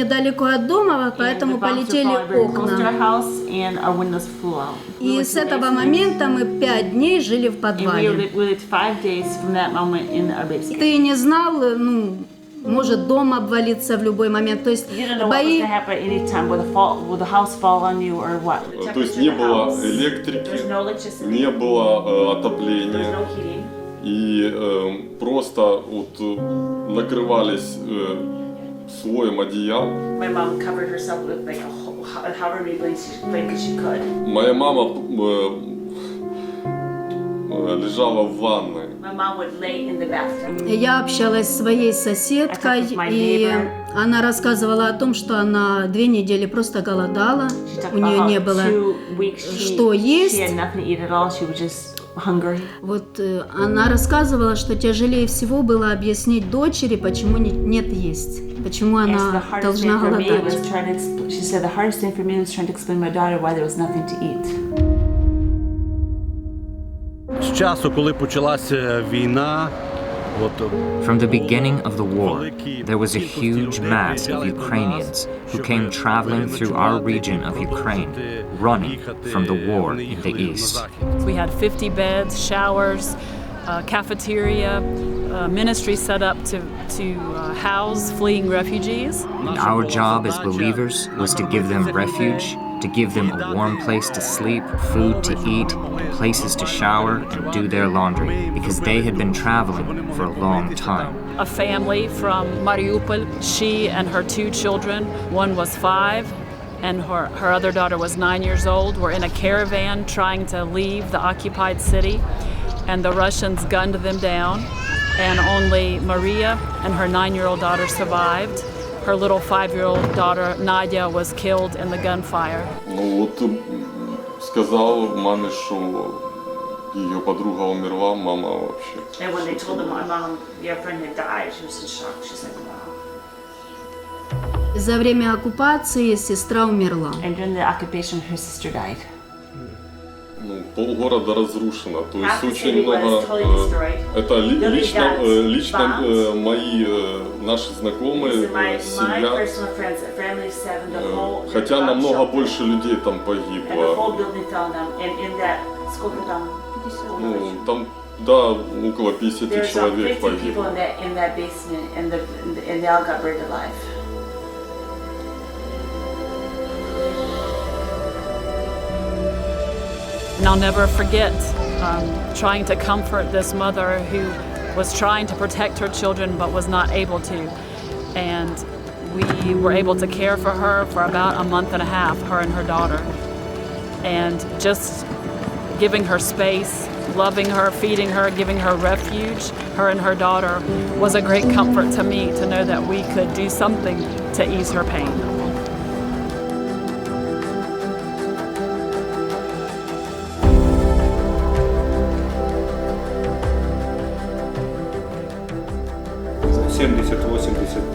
далеко от дома, поэтому полетели окна. И с этого момента мы 5 дней жили в подвале. Ты не знал, может дом обвалиться в любой момент. То есть бои... То есть не было электрики, не было отопления. И просто вот накрывались слоем одеял. Моя мама лежала в ванной. Я общалась с своей соседкой, и она рассказывала о том, что она 2 недели просто голодала, у нее не было что есть. Вот она рассказывала, что тяжелее всего было объяснить дочери, почему нет есть, почему она должна голодать. З часу, коли почалася війна, From the beginning of the war, there was a huge mass of Ukrainians who came traveling through our region of Ukraine, running from the war in the east. We had 50 beds, showers, cafeteria, ministry set up to house fleeing refugees. Our job as believers was to give them refuge, to give them a warm place to sleep, food to eat, places to shower, and do their laundry, because they had been traveling for a long time. A family from Mariupol, she and her 2 children, one was 5, and her other daughter was 9 years old, were in a caravan trying to leave the occupied city, and the Russians gunned them down, and only Maria and her 9-year-old daughter survived. Her little 5-year-old daughter Nadia was killed in the gunfire. Вот сказал маме, что ее подруга умерла, мама вообще. And when they told them, "Mom, your friend had died," she was in shock. She's like, "Wow." За время оккупации сестра умерла. And during the occupation, her sister died. Полгорода разрушено, то есть очень много. Это лично мои наши знакомые, семья. Хотя намного больше людей там погибло. Там, да, около 50 человек погибло. And I'll never forget trying to comfort this mother who was trying to protect her children but was not able to. And we were able to care for her for about a month and a half, her and her daughter. And just giving her space, loving her, feeding her, giving her refuge, her and her daughter, was a great comfort to me to know that we could do something to ease her pain.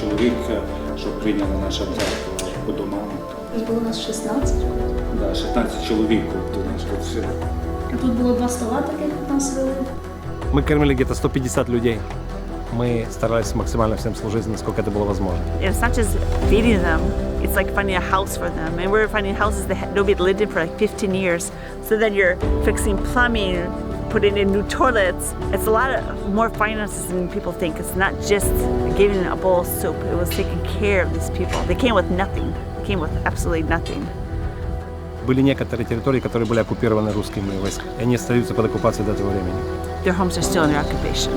Чоловік, що прийняла наша церква по домам. Було нас 16? Да, 16 чоловік до нас тут все. А тут було 2 стола таких нас вели. Мы кормили где-то 150 людей. Мы старались максимально всем служить, насколько это было возможно. It's not just feeding them, it's like finding a house for them. And we're finding houses that nobody had lived in for like 15 years. So then you're fixing plumbing, putting in new toilets. It's a lot of more finances than people think. It's not just giving a bowl of soup. It was taking care of these people. They came with nothing. They came with absolutely nothing. Были некоторые территории, которые были оккупированы русскими войсками. И они остаются под оккупацией до этого времени. Their homes are still under occupation.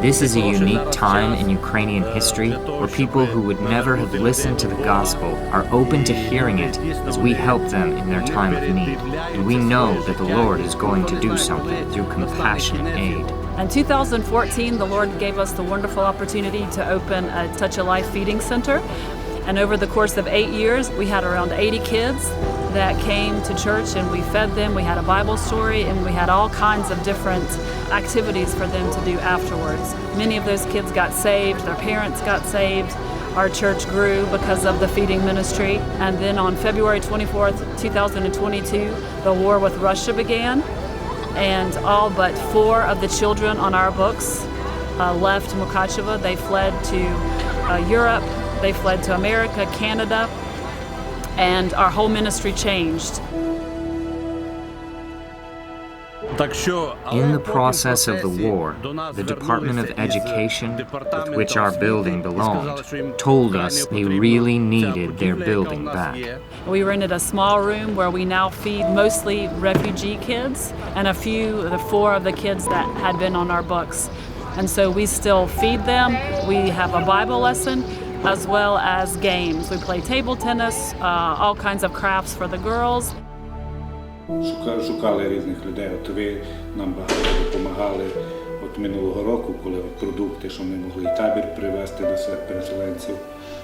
This is a unique time in Ukrainian history where people who would never have listened to the gospel are open to hearing it as we help them in their time of need. And we know that the Lord is going to do something through compassionate aid. In 2014, the Lord gave us the wonderful opportunity to open a Touch a Life feeding center. And over the course of 8 years, we had around 80 kids that came to church, and we fed them. We had a Bible story, and we had all kinds of different activities for them to do afterwards. Many of those kids got saved, their parents got saved. Our church grew because of the feeding ministry. And then on February 24th, 2022, the war with Russia began, and all but 4 of the children on our books left Mukachevo. They fled to Europe, They fled to America, Canada, and our whole ministry changed. In the process of the war, the Department of Education, with which our building belonged, told us they really needed their building back. We rented a small room where we now feed mostly refugee kids and the 4 of the kids that had been on our books. And so we still feed them. We have a Bible lesson as well as games. We play table tennis, all kinds of crafts for the girls. Шукали різних людей. От ви нам багато допомагали от минулого року, коли от продукти, що ми могли і табір привезти до своїх переселенців.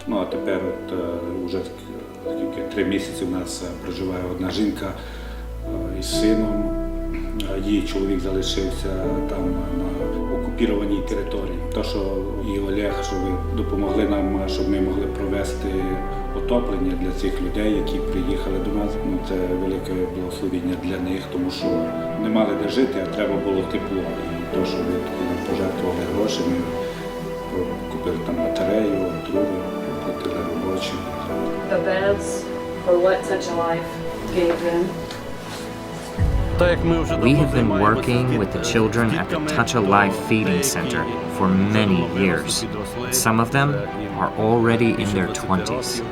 Ну а тепер от вже 3 місяці у нас проживає одна жінка із сином. Її чоловік залишився там на окупованій території. То, що і Олег, що ви допомогли нам, щоб ми могли провести отоплення для цих людей, які приїхали до нас. Ну, це велике благословення для них, тому що не мали де жити, а треба було тепло. І то, що ви нам пожертвували гроші, ми купили там батарею, труби, платили робочі. The beds for what Touch a Life gave them. We have been working with the children at the Touch a Life feeding center for many years. Some of them are already in their 20s.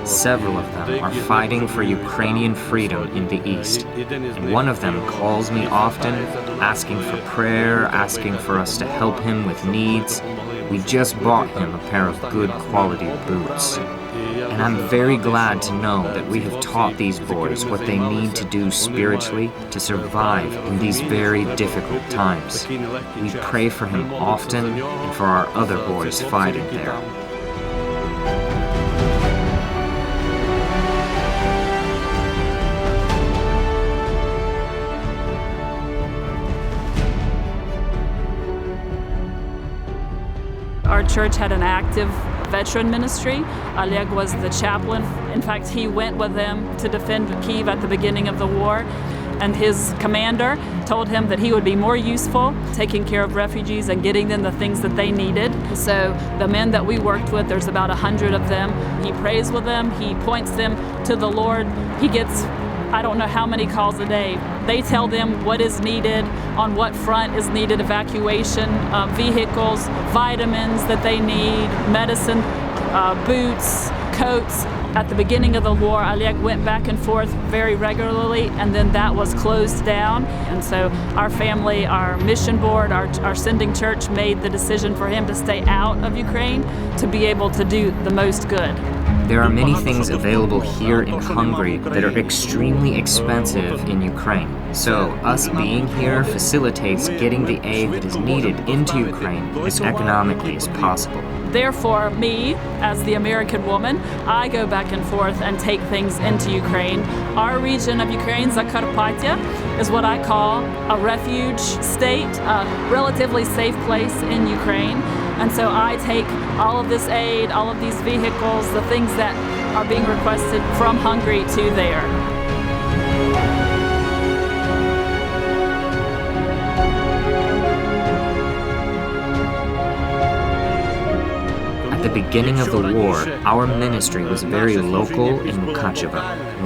Several of them are fighting for Ukrainian freedom in the East. And one of them calls me often, asking for prayer, asking for us to help him with needs. We just bought him a pair of good quality boots. And I'm very glad to know that we have taught these boys what they need to do spiritually to survive in these very difficult times. We pray for him often and for our other boys fighting there. Our church had an active veteran ministry. Oleg was the chaplain. In fact, he went with them to defend Kyiv at the beginning of the war. And his commander told him that he would be more useful taking care of refugees and getting them the things that they needed. So the men that we worked with, there's about 100 of them. He prays with them. He points them to the Lord. He gets I don't know how many calls a day. They tell them what is needed, on what front is needed, evacuation, vehicles, vitamins that they need, medicine, boots, coats. At the beginning of the war, Oleg went back and forth very regularly, and then that was closed down. And so our family, our mission board, our sending church made the decision for him to stay out of Ukraine to be able to do the most good. There are many things available here in Hungary that are extremely expensive in Ukraine. So, us being here facilitates getting the aid that is needed into Ukraine as economically as possible. Therefore, me, as the American woman, I go back and forth and take things into Ukraine. Our region of Ukraine, Zakarpattia, is what I call a refuge state, a relatively safe place in Ukraine. And so I take all of this aid, all of these vehicles, the things that are being requested from Hungary to there. At the beginning of the war, our ministry was very local in Mukachevo.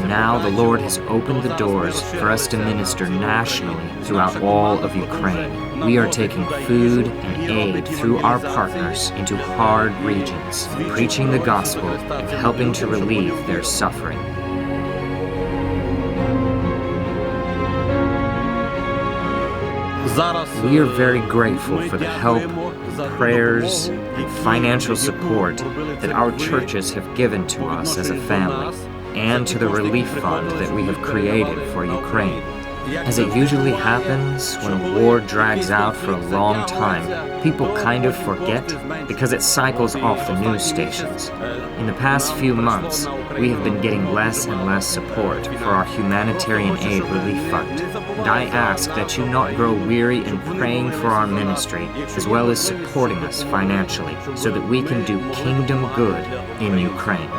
Now the Lord has opened the doors for us to minister nationally throughout all of Ukraine. We are taking food and aid through our partners into hard regions, preaching the gospel and helping to relieve their suffering. We are very grateful for the help, prayers, and financial support that our churches have given to us as a family, and to the relief fund that we have created for Ukraine. As it usually happens when a war drags out for a long time, people kind of forget because it cycles off the news stations. In the past few months, we have been getting less and less support for our Humanitarian Aid Relief Fund. And I ask that you not grow weary in praying for our ministry, as well as supporting us financially, so that we can do kingdom good in Ukraine.